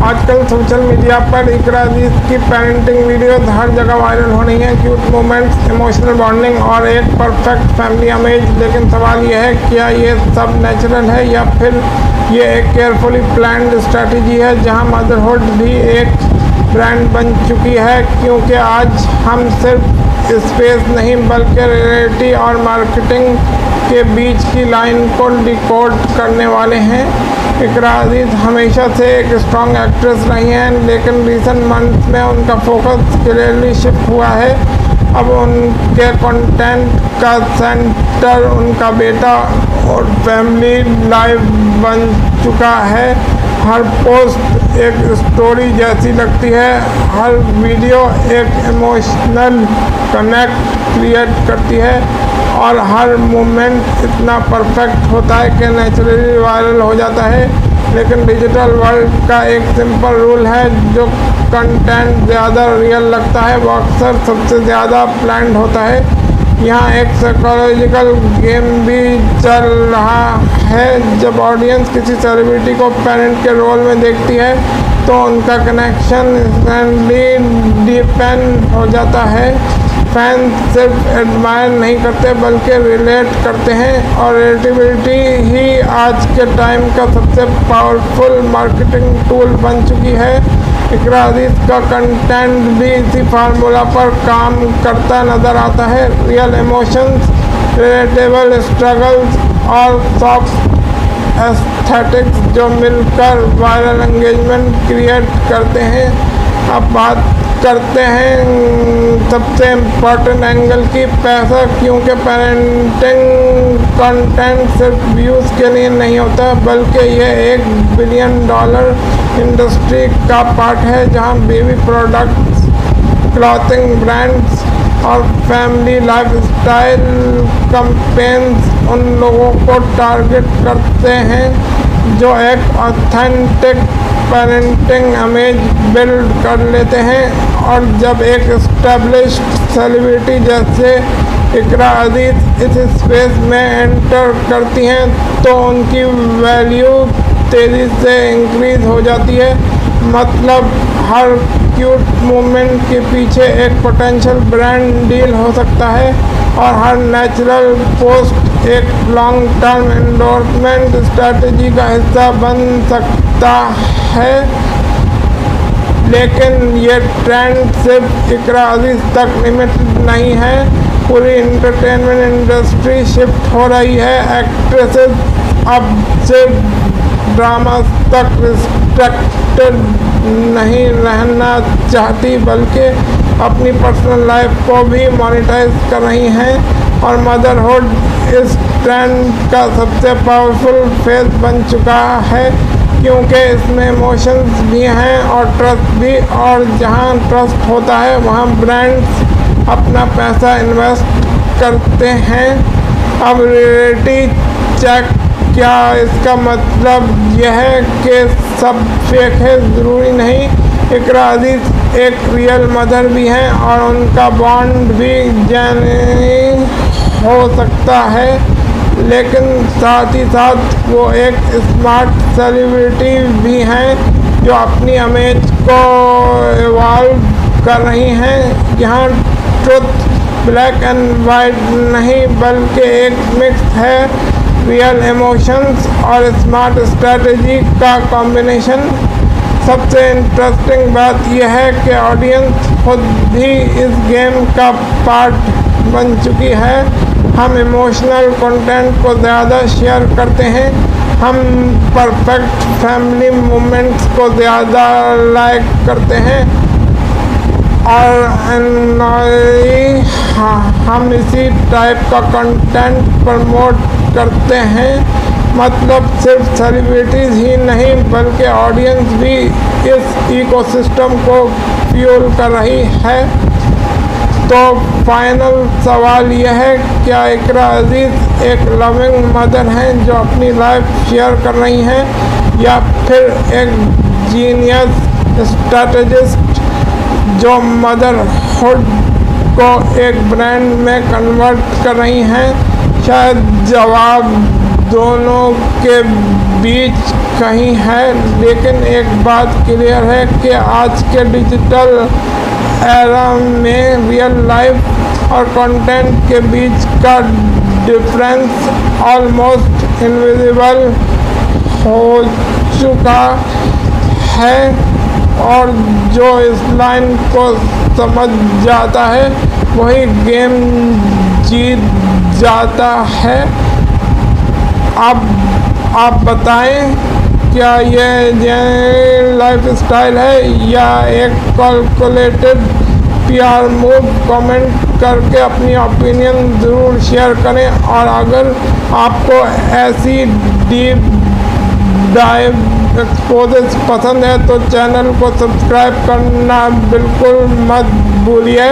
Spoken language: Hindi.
आजकल सोशल मीडिया पर इकरा अजीज की पेरेंटिंग वीडियोस हर जगह वायरल हो रही हैं। क्यूट मोमेंट्स, इमोशनल बॉन्डिंग और एक परफेक्ट फैमिली इमेज। लेकिन सवाल यह है, क्या ये सब नेचुरल है या फिर ये एक केयरफुली प्लान्ड स्ट्रैटेजी है जहां मदरहुड भी एक ब्रांड बन चुकी है? क्योंकि आज हम सिर्फ स्पेस नहीं बल्कि रियलिटी और मार्केटिंग के बीच की लाइन को डिकोड करने वाले हैं। इकरा अजीज हमेशा से एक स्ट्रॉन्ग एक्ट्रेस रही हैं, लेकिन रिसेंट मंथ्स में उनका फोकस क्लियरली शिफ्ट हुआ है। अब उनके कंटेंट का सेंटर उनका बेटा और फैमिली लाइफ बन चुका है। हर पोस्ट एक स्टोरी जैसी लगती है, हर वीडियो एक इमोशनल कनेक्ट क्रिएट करती है और हर मोमेंट इतना परफेक्ट होता है कि नेचुरली वायरल हो जाता है। लेकिन डिजिटल वर्ल्ड का एक सिंपल रूल है, जो कंटेंट ज़्यादा रियल लगता है वो अक्सर सबसे ज़्यादा प्लान्ड होता है। यहाँ एक साइकोलॉजिकल गेम भी चल रहा है। जब ऑडियंस किसी सेलिब्रिटी को पेरेंट के रोल में देखती है तो उनका कनेक्शन इंस्टेंटली डीपेन हो जाता है। फैंस सिर्फ एडमायर नहीं करते बल्कि रिलेट करते हैं, और रिलेटेबिलिटी ही आज के टाइम का सबसे पावरफुल मार्केटिंग टूल बन चुकी है। इकरा अजीज का कंटेंट भी इसी फार्मूला पर काम करता नज़र आता है। रियल इमोशंस, रिलेटेबल स्ट्रगल्स और सॉफ्ट एस्थेटिक्स जो मिलकर वायरल एंगेजमेंट क्रिएट करते हैं। अब बात करते हैं सबसे इम्पोर्टेंट एंगल की, पैसा। क्योंकि पेरेंटिंग कंटेंट सिर्फ व्यूज़ के लिए नहीं होता बल्कि यह $1 बिलियन इंडस्ट्री का पार्ट है, जहां बेबी प्रोडक्ट्स, क्लॉथिंग ब्रांड्स और फैमिली लाइफस्टाइल कैंपेन्स उन लोगों को टारगेट करते हैं जो एक ऑथेंटिक पेरेंटिंग इमेज बिल्ड कर लेते हैं। और जब एक एस्टेब्लिश्ड सेलिब्रिटी जैसे इकरा अजीज इस स्पेस में एंटर करती हैं तो उनकी वैल्यू तेज़ी से इंक्रीज हो जाती है। मतलब हर क्यूट मोमेंट के पीछे एक पोटेंशियल ब्रांड डील हो सकता है और हर नेचुरल पोस्ट एक लॉन्ग टर्म एंडोर्समेंट स्ट्रैटेजी का हिस्सा बन सकता है। लेकिन ये ट्रेंड सिर्फ इकरा अजीज तक लिमिटेड नहीं है, पूरी एंटरटेनमेंट इंडस्ट्री शिफ्ट हो रही है। एक्ट्रेसेस अब सिर्फ ड्रामा तक रिस्ट्रिक्टेड नहीं रहना चाहती बल्कि अपनी पर्सनल लाइफ को भी मोनेटाइज कर रही हैं, और मदरहुड इस ट्रेंड का सबसे पावरफुल फेस बन चुका है क्योंकि इसमें इमोशंस भी हैं और ट्रस्ट भी, और जहां ट्रस्ट होता है वहां ब्रांड्स अपना पैसा इन्वेस्ट करते हैं। अब रियलिटी चेक, क्या इसका मतलब यह है कि सब फेक है? ज़रूरी नहीं। इकरा अजीज एक रियल मदर भी हैं और उनका बॉन्ड भी जेन्युइन हो सकता है, लेकिन साथ ही साथ वो एक स्मार्ट सेलिब्रिटी भी हैं जो अपनी इमेज को इवॉल्व कर रही हैं। यहाँ ट्रुथ ब्लैक एंड वाइट नहीं बल्कि एक मिक्स है, रियल इमोशंस और स्मार्ट स्ट्रैटेजी का कॉम्बिनेशन। सबसे इंटरेस्टिंग बात यह है कि ऑडियंस खुद भी इस गेम का पार्ट बन चुकी है। हम इमोशनल कंटेंट को ज़्यादा शेयर करते हैं, हम परफेक्ट फैमिली मोमेंट्स को ज़्यादा लाइक करते हैं, और हम इसी टाइप का कंटेंट प्रमोट करते हैं। मतलब सिर्फ सेलिब्रिटीज़ ही नहीं बल्कि ऑडियंस भी इस इकोसिस्टम को फ्यूल कर रही है। तो फाइनल सवाल यह है, क्या इकरा अजीज एक लविंग मदर हैं जो अपनी लाइफ शेयर कर रही हैं, या फिर एक जीनियस स्ट्रैटेजिस्ट जो मदरहुड को एक ब्रांड में कन्वर्ट कर रही हैं? शायद जवाब दोनों के बीच कहीं है, लेकिन एक बात क्लियर है कि आज के डिजिटल एरा में रियल लाइफ और कंटेंट के बीच का डिफरेंस ऑलमोस्ट इनविजिबल हो चुका है, और जो इस लाइन को समझ जाता है वही गेम जीत जाता है। आप बताएं, क्या ये लाइफ स्टाइल है या एक कैलकुलेटेड पीआर मूव? कमेंट करके अपनी ओपिनियन ज़रूर शेयर करें, और अगर आपको ऐसी डीप डाइव एक्सपोजेस पसंद है तो चैनल को सब्सक्राइब करना बिल्कुल मत भूलिए।